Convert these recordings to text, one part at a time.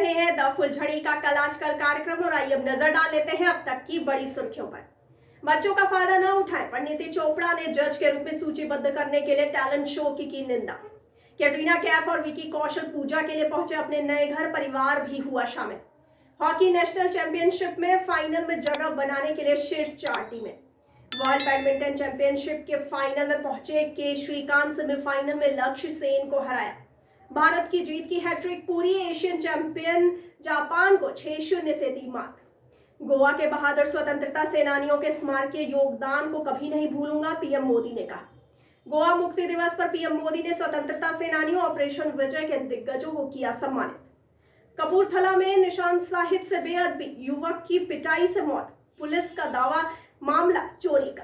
रहे हैं द फुलझड़ी का कल आजकल कार्यक्रम और आइए अब नजर डाल लेते हैं अब तक की बड़ी सुर्खियों पर। बच्चों का फायदा न उठाएं, परिणीति चोपड़ा ने जज के रूप में सूचीबद्ध करने के लिए टैलेंट शो की निंदा। कैटरीना कैफ और विकी कौशल पूजा के लिए पहुंचे अपने नए घर, परिवार भी हुआ शामिल। हॉकी नेशनल चैंपियनशिप में फाइनल में जगह बनाने के लिए शीर्ष 4 टीमें। वर्ल्ड बैडमिंटन चैंपियनशिप के फाइनल में पहुंचे के श्रीकांत सेमीफाइनल में लक्ष्य सेन को हराया। भारत की जीत की हैट्रिक पूरी, एशियन चैंपियन जापान को 6-0 से दी मात। गोवा के बहादुर स्वतंत्रता सेनानियों के स्मारकीय योगदान को कभी नहीं भूलूंगा, पीएम मोदी ने कहा। गोवा मुक्ति दिवस पर पीएम मोदी ने स्वतंत्रता सेनानियों ऑपरेशन विजय के दिग्गजों को किया सम्मानित। कपूरथला में निशान साहिब से बेअदबी, युवक की पिटाई से मौत, पुलिस का दावा मामला चोरी का।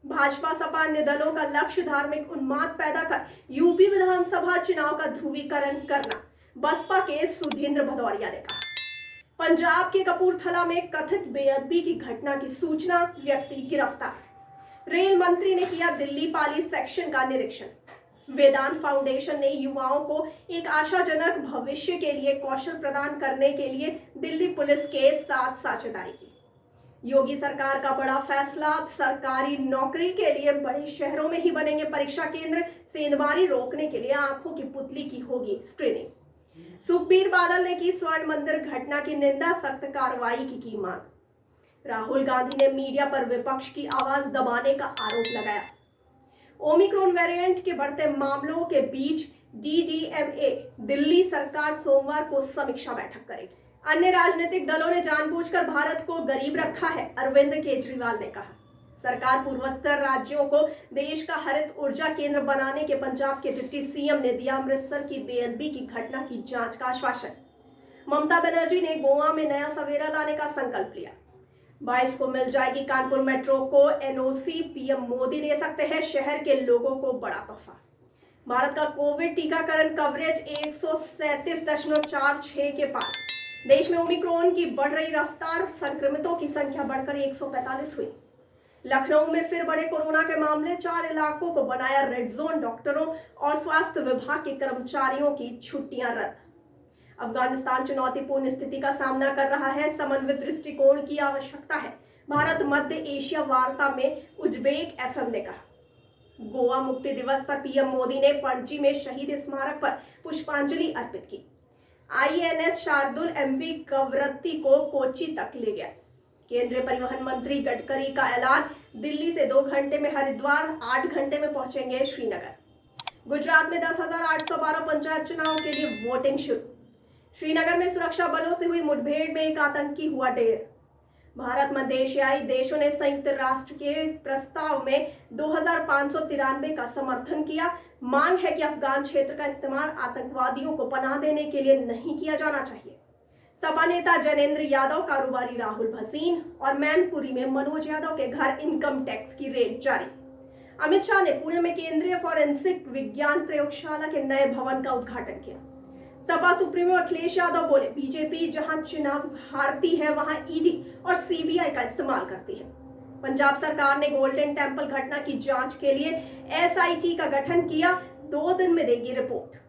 भाजपा सपा अन्य दलों का लक्ष्य धार्मिक उन्माद पैदा कर यूपी विधानसभा चुनाव का ध्रुवीकरण करना, बसपा के सुधींद्र भदौरिया ने कहा। पंजाब के कपूरथला में कथित बेअदबी की घटना की सूचना, व्यक्ति गिरफ्तार। रेल मंत्री ने किया दिल्ली पाली सेक्शन का निरीक्षण। वेदांत फाउंडेशन ने युवाओं को एक आशाजनक भविष्य के लिए कौशल प्रदान करने के लिए दिल्ली पुलिस के साथ साझेदारी की। योगी सरकार का बड़ा फैसला, अब सरकारी नौकरी के लिए बड़े शहरों में ही बनेंगे परीक्षा केंद्र। सेंधमारी रोकने के लिए आंखों की पुतली की होगी स्क्रीनिंग। सुखबीर बादल ने की स्वर्ण मंदिर घटना की निंदा, सख्त कार्रवाई की मांग। राहुल गांधी ने मीडिया पर विपक्ष की आवाज दबाने का आरोप लगाया। ओमिक्रॉन वेरिएंट के बढ़ते मामलों के बीच डीडीएमए दिल्ली सरकार सोमवार को समीक्षा बैठक करेगी। अन्य राजनीतिक दलों ने जानबूझकर भारत को गरीब रखा है, अरविंद केजरीवाल ने कहा। सरकार पूर्वोत्तर राज्यों को देश का हरित ऊर्जा केंद्र बनाने के पंजाब के डिप्टी सीएम ने दिया अमृतसर की बेअदबी की घटना की जांच का आश्वासन। ममता बनर्जी ने गोवा में नया सवेरा लाने का संकल्प लिया। 22 को मिल जाएगी कानपुर मेट्रो को एनओसी, पीएम मोदी दे सकते हैं शहर के लोगों को बड़ा तोहफा। भारत का कोविड टीकाकरण कवरेज 137.46 के पार। देश में ओमिक्रॉन की बढ़ रही रफ्तार, संक्रमितों की संख्या बढ़कर 145 हुई। लखनऊ में फिर बढ़े कोरोना के मामले, 4 इलाकों को बनाया रेड जोन, डॉक्टरों और स्वास्थ्य विभाग के कर्मचारियों की छुट्टियां रद्द। अफगानिस्तान चुनौतीपूर्ण स्थिति का सामना कर रहा है, समन्वित दृष्टिकोण की आवश्यकता है, भारत मध्य एशिया वार्ता में उज्बेक एफएम ने कहा। गोवा मुक्ति दिवस पर पीएम मोदी ने पणजी में शहीद स्मारक पर पुष्पांजलि अर्पित की। आईएनएस शार्दुल एमवी कवरत्ती को कोच्चि तक ले गया। केंद्रीय परिवहन मंत्री गडकरी का ऐलान, दिल्ली से 2 घंटे में हरिद्वार, 8 घंटे में पहुंचेंगे श्रीनगर। गुजरात में 10,812 पंचायत चुनाव के लिए वोटिंग शुरू। श्रीनगर में सुरक्षा बलों से हुई मुठभेड़ में एक आतंकी हुआ ढेर। भारत मध्य एशियाई देशों ने संयुक्त राष्ट्र के प्रस्ताव में 2593 का समर्थन किया। मांग है कि अफगान क्षेत्र का इस्तेमाल आतंकवादियों को पनाह देने के लिए नहीं किया जाना चाहिए। सपा नेता जनेंद्र यादव, कारोबारी राहुल भसीन और मैनपुरी में मनोज यादव के घर इनकम टैक्स की रेड जारी। अमित शाह ने पुणे में केंद्रीय फॉरेंसिक विज्ञान प्रयोगशाला के नए भवन का उद्घाटन किया। सपा सुप्रीमो अखिलेश यादव बोले, बीजेपी जहां चुनाव हारती है वहां ईडी और सीबीआई का इस्तेमाल करती है। पंजाब सरकार ने गोल्डन टेंपल घटना की जांच के लिए एसआईटी का गठन किया, 2 दिन में देगी रिपोर्ट।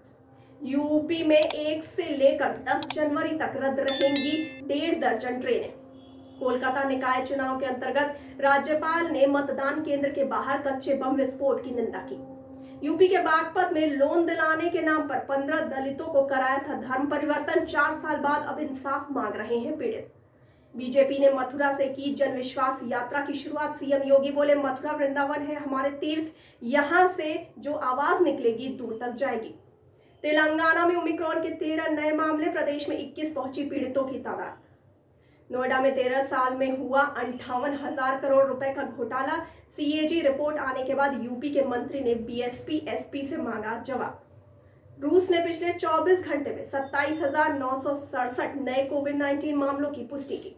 यूपी में 1 से लेकर 10 जनवरी तक रद्द रहेंगी 1.5 दर्जन ट्रेनें। कोलकाता निकाय चुनाव के अंतर्गत राज्यपाल ने मतदान केंद्र के बाहर कच्चे बम विस्फोट की निंदा की। यूपी के बागपत में लोन दिलाने के नाम पर 15 दलितों को कराया था धर्म परिवर्तन, 4 साल बाद अब इंसाफ मांग रहे हैं पीड़ित। बीजेपी ने मथुरा से की जन विश्वास यात्रा की शुरुआत। सीएम योगी बोले, मथुरा वृंदावन है हमारे तीर्थ, यहां से जो आवाज निकलेगी दूर तक जाएगी। तेलंगाना में ओमिक्रॉन के 13 नए मामले, प्रदेश में 21 पहुंची पीड़ितों की तादाद। नोएडा में 13 साल में हुआ 58,000 करोड़ रुपए का घोटाला। सीएजी रिपोर्ट आने के बाद यूपी के मंत्री ने बीएसपी एसपी से मांगा जवाब। रूस ने पिछले 24 घंटे में 27,967 नए कोविड-19 मामलों की पुष्टि की।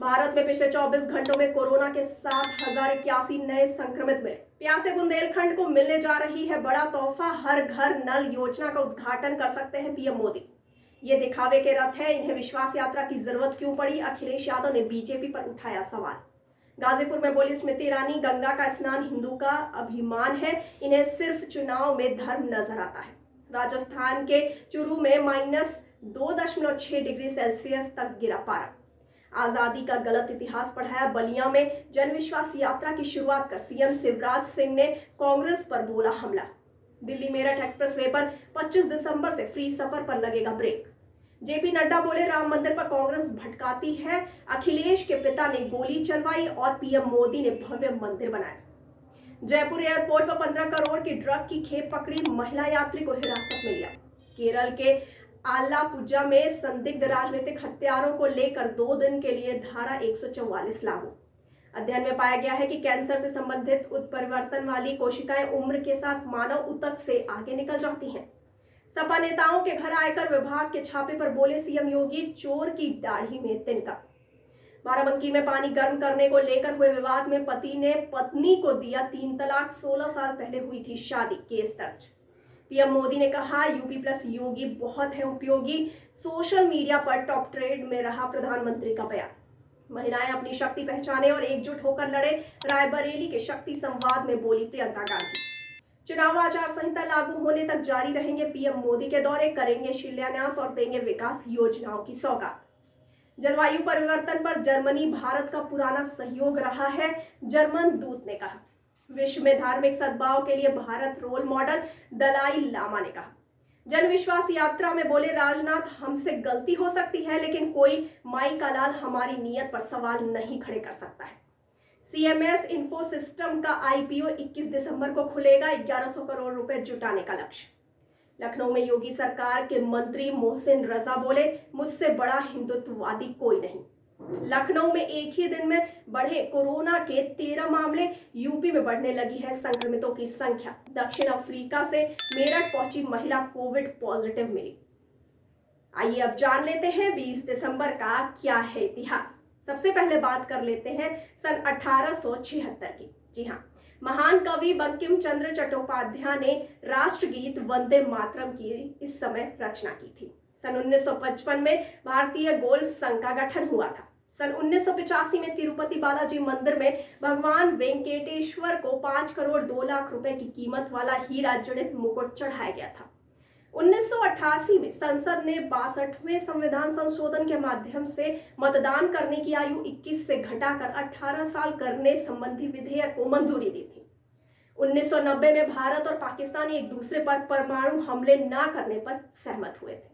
भारत में पिछले 24 घंटों में कोरोना के 7,081 नए संक्रमित मिले। प्यासे बुंदेलखंड को मिलने जा रही है बड़ा तोहफा, हर घर नल योजना का उद्घाटन कर सकते हैं पीएम मोदी। ये दिखावे के रथ है, इन्हें विश्वास यात्रा की जरूरत क्यों पड़ी? अखिलेश यादव ने बीजेपी पर उठाया सवाल। गाजीपुर में बोली स्मृति ईरानी, गंगा का स्नान हिंदू का अभिमान है, इन्हें सिर्फ चुनाव में धर्म नजर आता है। राजस्थान के चुरू में 2.6 डिग्री सेल्सियस तक गिरा पारा। आजादी का गलत इतिहास पढ़ाया। बलिया में जनविश्वास यात्रा की शुरुआत कर सीएम शिवराज सिंह ने कांग्रेस पर बोला हमला। दिल्ली मेरठ एक्सप्रेसवे पर 25 दिसंबर से फ्री सफर पर लगेगा ब्रेक। जेपी नड्डा बोले राम मंदिर पर कांग्रेस भटकाती है। अखिलेश के पिता ने गोली चलवाई और पीएम मोदी ने भव्य मंदिर बनाया। जयपुर एयरपोर्ट पर 15 करोड़ की ड्रग की खेप पकड़ी। महिला यात्री को हिरासत में लिया। केरल के आलापुझा में संदिग्ध राजनीतिक हत्यारों को लेकर 2 दिन के लिए धारा 144 लागू। अध्ययन में पाया गया है कि कैंसर से संबंधित उत्परिवर्तन वाली कोशिकाएं उम्र के साथ मानव ऊतक से आगे निकल जाती हैं। सपा नेताओं के घर आयकर विभाग के छापे पर बोले सीएम योगी, चोर की दाढ़ी में तिनका। बाराबंकी में पानी गर्म करने को लेकर हुए विवाद में पति ने पत्नी को दिया 3 तलाक। 16 साल पहले हुई थी शादी, केस दर्ज। पीएम मोदी ने कहा यूपी प्लस योगी बहुत है उपयोगी। सोशल मीडिया पर टॉप ट्रेंड में रहा प्रधानमंत्री का बयान। महिलाएं अपनी शक्ति पहचाने और एकजुट होकर लड़े। रायबरेली के शक्ति संवाद में बोली प्रियंका गांधी। चुनाव आचार संहिता लागू होने तक जारी रहेंगे पीएम मोदी के दौरे, करेंगे शिलान्यास और देंगे विकास योजनाओं की सौगात। जलवायु परिवर्तन पर जर्मनी भारत का पुराना सहयोग रहा है, जर्मन दूत ने कहा। विश्व में धार्मिक सद्भाव के लिए भारत रोल मॉडल, दलाई लामा ने कहा। जनविश्वास यात्रा में बोले राजनाथ, हमसे गलती हो सकती है लेकिन कोई माई का लाल हमारी नीयत पर सवाल नहीं खड़े कर सकता है। सीएमएस इंफो सिस्टम का आईपीओ 21 दिसंबर को खुलेगा। 1100 करोड़ रुपए जुटाने का लक्ष्य। लखनऊ में योगी सरकार के मंत्री मोहसिन रजा बोले, मुझसे बड़ा हिंदुत्ववादी कोई नहीं। लखनऊ में एक ही दिन में बढ़े कोरोना के 13 मामले। यूपी में बढ़ने लगी है संक्रमितों की संख्या। दक्षिण अफ्रीका से मेरठ पहुंची महिला कोविड पॉजिटिव मिली। आइए अब जान लेते हैं 20 दिसंबर का क्या है इतिहास। सबसे पहले बात कर लेते हैं सन 1876 की। जी हाँ, महान कवि बंकिम चंद्र चट्टोपाध्याय ने राष्ट्रगीत वंदे मातरम की इस समय रचना की थी। सन 1955 में भारतीय गोल्फ संघ का गठन हुआ था। सन 1985 में तिरुपति बालाजी मंदिर में भगवान वेंकटेश्वर को 5 करोड़ 2 लाख रुपए की कीमत वाला हीरा जड़ित मुकुट चढ़ाया गया था। 1988 में संसद ने 62वें संविधान संशोधन के माध्यम से मतदान करने की आयु 21 से घटाकर 18 साल करने संबंधी विधेयक को मंजूरी दी थी। 1990 में भारत और पाकिस्तान एक दूसरे पर परमाणु हमले न करने पर सहमत हुए थे।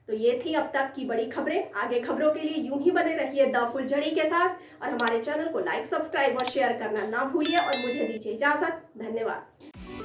तो ये थी अब तक की बड़ी खबरें। आगे खबरों के लिए यूं ही बने रहिए द फुलझड़ी के साथ और हमारे चैनल को लाइक, सब्सक्राइब और शेयर करना ना भूलिए और मुझे दीजिए इजाजत। धन्यवाद।